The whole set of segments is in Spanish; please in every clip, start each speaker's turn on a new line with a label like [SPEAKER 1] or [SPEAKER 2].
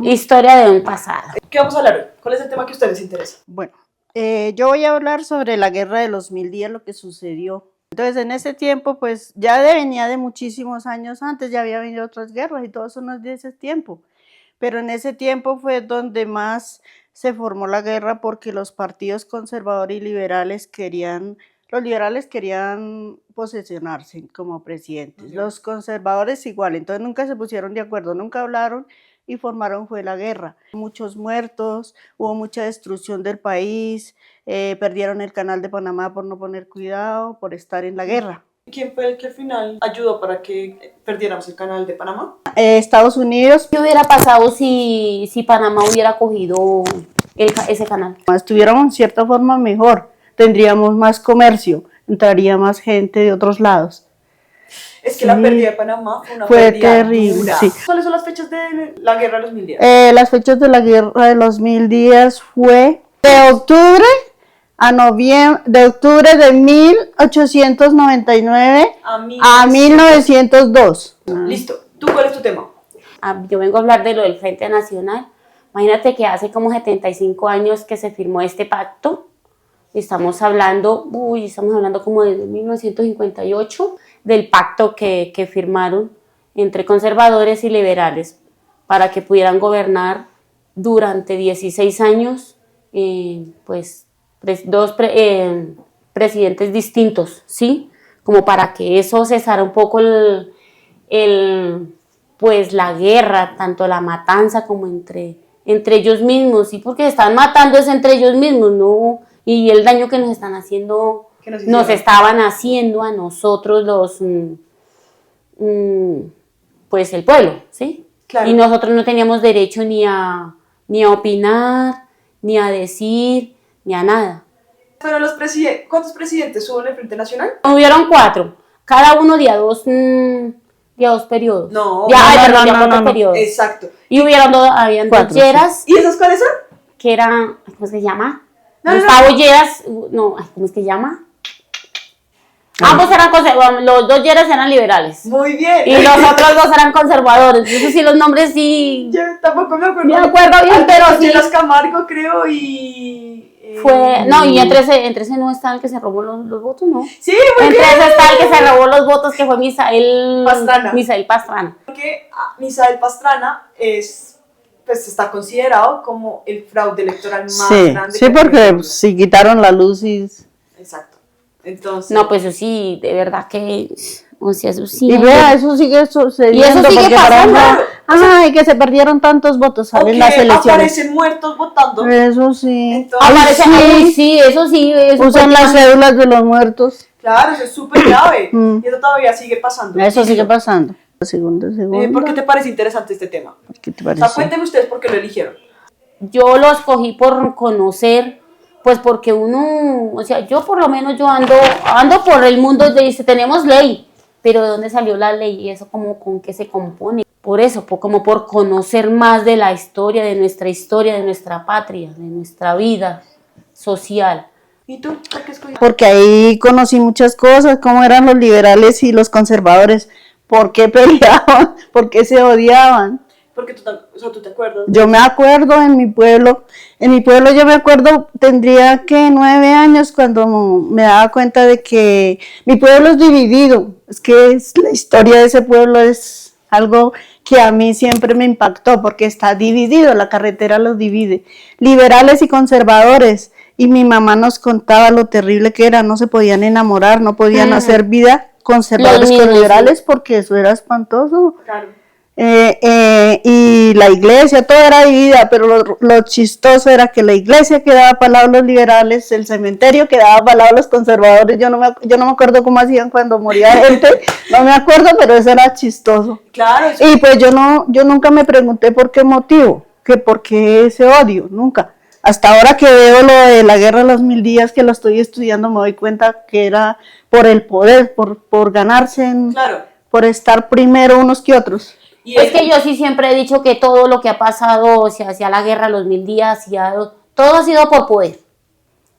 [SPEAKER 1] Historia de un pasado.
[SPEAKER 2] ¿Qué vamos a hablar hoy? ¿Cuál es el tema que a ustedes les interesa?
[SPEAKER 3] Bueno, yo voy a hablar sobre la guerra de los 1000 días, lo que sucedió. Entonces, en ese tiempo, pues ya venía de muchísimos años antes, ya había venido otras guerras y todo eso no es de ese tiempo. Pero en ese tiempo fue donde más se formó la guerra porque los partidos conservadores y liberales los liberales querían posesionarse como presidentes, los conservadores igual, entonces nunca se pusieron de acuerdo, nunca hablaron y formaron fue la guerra. Muchos muertos, hubo mucha destrucción del país, perdieron el canal de Panamá por no poner cuidado, por estar en la guerra.
[SPEAKER 2] ¿Quién fue el que al final ayudó para que perdiéramos el canal de Panamá?
[SPEAKER 3] Estados Unidos.
[SPEAKER 1] ¿Qué hubiera pasado si Panamá hubiera cogido ese canal?
[SPEAKER 3] Estuviéramos en cierta forma mejor, tendríamos más comercio, entraría más gente de otros lados.
[SPEAKER 2] Es que la pérdida de Panamá fue una
[SPEAKER 3] fue
[SPEAKER 2] pérdida
[SPEAKER 3] terrible,
[SPEAKER 2] dura.
[SPEAKER 3] sí.
[SPEAKER 2] ¿Cuáles son las fechas de la guerra de los 1000 días?
[SPEAKER 3] Las fechas de la guerra de los 1000 días fue de octubre a noviembre, de octubre de 1899 a 1902.
[SPEAKER 2] Listo. ¿Tú cuál es tu tema?
[SPEAKER 1] Yo vengo a hablar de lo del Frente Nacional. Imagínate que hace como 75 años que se firmó este pacto. Estamos hablando como desde 1958, del pacto que firmaron entre conservadores y liberales para que pudieran gobernar durante 16 años, pues dos presidentes distintos, ¿sí? Como para que eso cesara un poco pues la guerra, tanto la matanza como entre ellos mismos, ¿sí? Porque se están matando es entre ellos mismos, ¿no? Y el daño que nos están haciendo, nos estaban haciendo a nosotros pues el pueblo, ¿sí? Claro. Y nosotros no teníamos derecho ni a opinar, ni a decir, ni a nada.
[SPEAKER 2] Pero ¿cuántos presidentes hubo en el Frente Nacional?
[SPEAKER 1] Hubieron 4, cada uno de a dos periodos.
[SPEAKER 2] No,
[SPEAKER 1] periodos.
[SPEAKER 2] Exacto.
[SPEAKER 1] Y habían 2 Lleras.
[SPEAKER 2] ¿Y esas cuáles son?
[SPEAKER 1] Que eran, ¿cómo se llama? Gustavo Lleras, ¿cómo es que se llama? Ambos eran conservadores, los 2 Lleras eran liberales.
[SPEAKER 2] Muy bien.
[SPEAKER 1] Y los otros 2 eran conservadores. Eso sí, los nombres sí.
[SPEAKER 2] Yo tampoco me acuerdo.
[SPEAKER 1] Me acuerdo bien, pero sí.
[SPEAKER 2] Lleras Camargo, creo, y.
[SPEAKER 1] No, y entre ese no está el que se robó los votos, ¿no?
[SPEAKER 2] Sí, muy bien.
[SPEAKER 1] Entre ese está el que se robó los votos, que fue Misael Pastrana.
[SPEAKER 2] Porque Misael Pastrana pues está considerado como el fraude electoral más grande.
[SPEAKER 3] Sí, porque sí quitaron la luz y...
[SPEAKER 2] Exacto. Entonces...
[SPEAKER 1] No, pues eso sí, de verdad que... O sea, eso sí...
[SPEAKER 3] Y vea, eso sigue sucediendo.
[SPEAKER 1] Y eso sigue pasando.
[SPEAKER 3] Ay, que se perdieron tantos votos en las elecciones.
[SPEAKER 2] Aparecen muertos votando.
[SPEAKER 3] Eso sí.
[SPEAKER 2] Entonces,
[SPEAKER 1] eso sí.
[SPEAKER 3] Usan las cédulas de los muertos.
[SPEAKER 2] Claro, eso es súper grave. Y eso todavía sigue pasando.
[SPEAKER 3] Eso sigue pasando. Segundo.
[SPEAKER 2] ¿Por qué te parece interesante este tema?
[SPEAKER 3] ¿Por qué te parece?
[SPEAKER 2] O sea, cuéntenme ustedes por qué lo eligieron.
[SPEAKER 1] Yo lo escogí por conocer, pues porque uno, o sea, yo por lo menos yo ando por el mundo, dice, tenemos ley, pero ¿de dónde salió la ley? Y eso como con qué se compone. Por eso, como por conocer más de la historia, de nuestra patria, de nuestra vida social.
[SPEAKER 2] ¿Y tú? ¿Por qué escogiste?
[SPEAKER 3] Porque ahí conocí muchas cosas, cómo eran los liberales y los conservadores. ¿Por qué peleaban? ¿Por qué se odiaban?
[SPEAKER 2] Porque ¿tú te acuerdas?
[SPEAKER 3] Yo me acuerdo en mi pueblo yo me acuerdo, tendría que 9 años cuando me daba cuenta de que mi pueblo es dividido. Es que la historia de ese pueblo es algo que a mí siempre me impactó porque está dividido, la carretera los divide. Liberales y conservadores. Y mi mamá nos contaba lo terrible que era, no se podían enamorar, no podían hacer vida conservadores con liberales porque eso era espantoso.
[SPEAKER 2] Claro.
[SPEAKER 3] Y la iglesia, todo era dividida, pero lo chistoso era que la iglesia quedaba para el lado de los liberales, el cementerio quedaba para el lado de los conservadores. Yo no me acuerdo cómo hacían cuando moría gente, no me acuerdo, pero eso era chistoso.
[SPEAKER 2] Claro.
[SPEAKER 3] Y pues yo nunca me pregunté por qué motivo, por qué ese odio, nunca. Hasta ahora que veo lo de la guerra de los 1000 días, que lo estoy estudiando, me doy cuenta que era por el poder, por ganarse, por estar primero unos que otros.
[SPEAKER 1] Y es que yo sí siempre he dicho que todo lo que ha pasado, o sea, hacia la guerra, los 1000 días, todo ha sido por poder.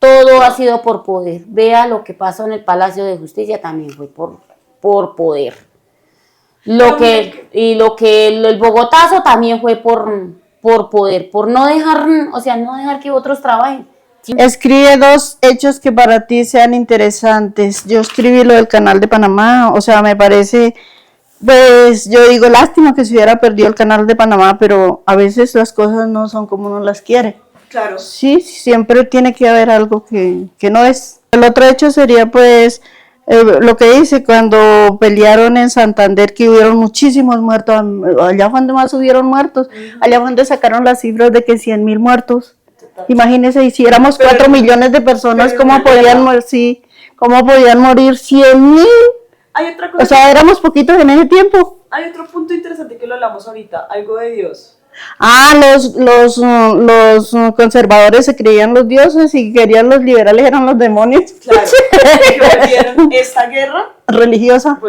[SPEAKER 1] Todo ha sido por poder. Vea lo que pasó en el Palacio de Justicia, también fue por poder. El bogotazo también fue por por poder, por no dejar, o sea, no dejar que otros trabajen.
[SPEAKER 3] Escribe 2 hechos que para ti sean interesantes. Yo escribí lo del Canal de Panamá, o sea, me parece, pues yo digo, lástima que se hubiera perdido el Canal de Panamá, pero a veces las cosas no son como uno las quiere.
[SPEAKER 2] Claro.
[SPEAKER 3] Sí, siempre tiene que haber algo que no es. El otro hecho sería pues lo que dice cuando pelearon en Santander, que hubieron muchísimos muertos, allá fue donde más hubieron muertos, allá fue donde sacaron las cifras de que 100.000 muertos. Imagínense, y si éramos 4 millones de personas, ¿cómo podían morir? Sí, ¿cómo podían morir 100.000?
[SPEAKER 2] Hay otra cosa.
[SPEAKER 3] O sea, éramos poquitos en ese tiempo.
[SPEAKER 2] Hay otro punto interesante que lo hablamos ahorita, algo de Dios.
[SPEAKER 3] Ah, los conservadores se creían los dioses y querían los liberales eran los demonios.
[SPEAKER 2] Claro, que volvieron esta guerra,
[SPEAKER 3] Religiosa.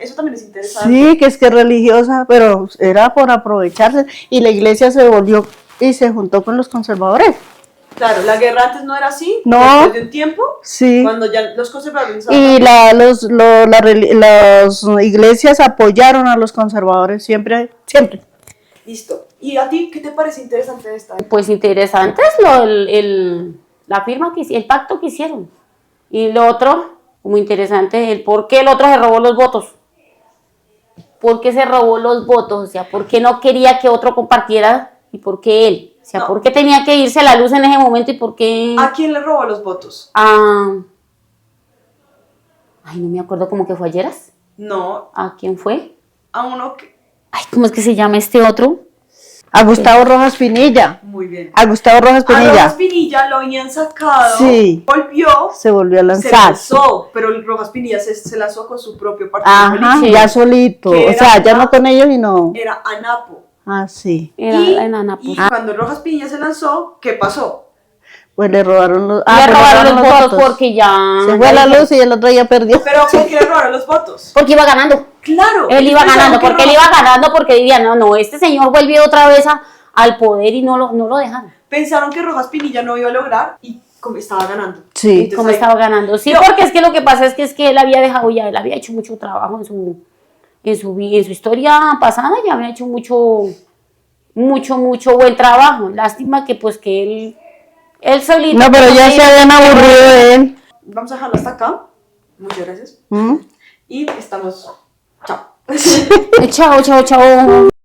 [SPEAKER 2] eso también es interesante.
[SPEAKER 3] Sí, que es religiosa, pero era por aprovecharse y la iglesia se volvió y se juntó con los conservadores.
[SPEAKER 2] Claro, la guerra antes no era así,
[SPEAKER 3] No.
[SPEAKER 2] después de un tiempo,
[SPEAKER 3] Sí.
[SPEAKER 2] cuando ya los conservadores...
[SPEAKER 3] Y las iglesias apoyaron a los conservadores siempre, siempre.
[SPEAKER 2] Listo. ¿Y a ti qué te parece interesante de esta?
[SPEAKER 1] Pues interesante es la firma, el pacto que hicieron. Y lo otro, como interesante, el por qué el otro se robó los votos. ¿Por qué se robó los votos? O sea, ¿por qué no quería que otro compartiera y por qué él? O sea,
[SPEAKER 2] No.
[SPEAKER 1] ¿por qué tenía que irse la luz en ese momento y por qué?
[SPEAKER 2] ¿A quién le robó los votos?
[SPEAKER 1] Ay, no me acuerdo cómo que fue ayeras.
[SPEAKER 2] No,
[SPEAKER 1] ¿A quién fue?
[SPEAKER 2] a uno que...
[SPEAKER 1] Ay, ¿cómo es que se llama este otro?
[SPEAKER 3] A Gustavo Rojas Pinilla.
[SPEAKER 2] Muy bien.
[SPEAKER 3] A Gustavo Rojas
[SPEAKER 2] A
[SPEAKER 3] Pinilla.
[SPEAKER 2] Rojas Pinilla lo habían sacado,
[SPEAKER 3] Sí.
[SPEAKER 2] volvió,
[SPEAKER 3] Se volvió a
[SPEAKER 2] se
[SPEAKER 3] lanzar.
[SPEAKER 2] lanzó, pero el Rojas Pinilla se lanzó con su propio partido
[SPEAKER 3] Ajá,
[SPEAKER 2] político.
[SPEAKER 3] ya solito.
[SPEAKER 2] Que
[SPEAKER 3] O sea,
[SPEAKER 2] era-
[SPEAKER 3] ya no con ellos y no.
[SPEAKER 2] Era ANAPO.
[SPEAKER 3] Ah, sí.
[SPEAKER 1] Era
[SPEAKER 2] y
[SPEAKER 1] en Anápolis.
[SPEAKER 2] cuando Rojas Pinilla se lanzó, ¿qué pasó?
[SPEAKER 3] Pues le robaron los.
[SPEAKER 1] Le
[SPEAKER 3] pues
[SPEAKER 1] robaron los votos porque ya...
[SPEAKER 3] Se fue la luz y el otro ya perdió.
[SPEAKER 2] Pero ¿por qué le robaron los votos?
[SPEAKER 1] Porque iba ganando.
[SPEAKER 2] Claro.
[SPEAKER 1] Él iba
[SPEAKER 2] pensaron
[SPEAKER 1] ganando,
[SPEAKER 2] que
[SPEAKER 1] porque él iba ganando, porque dirían, no, este señor volvió otra vez al poder y no lo dejaron.
[SPEAKER 2] Pensaron que Rojas Pinilla no iba a lograr y como estaba ganando.
[SPEAKER 3] Sí.
[SPEAKER 2] Entonces,
[SPEAKER 1] Como
[SPEAKER 2] ahí-
[SPEAKER 1] estaba ganando. Sí,
[SPEAKER 2] No.
[SPEAKER 1] porque es que lo que pasa es que él había dejado ya, él había hecho mucho trabajo en su historia pasada, ya había hecho mucho buen trabajo. Lástima que pues que él solito.
[SPEAKER 3] No, pero ya se habían aburrido de él.
[SPEAKER 2] Vamos a dejarlo hasta acá. Muchas gracias.
[SPEAKER 3] ¿Mm?
[SPEAKER 2] Y estamos... Chao.
[SPEAKER 1] Chao, chao, chao.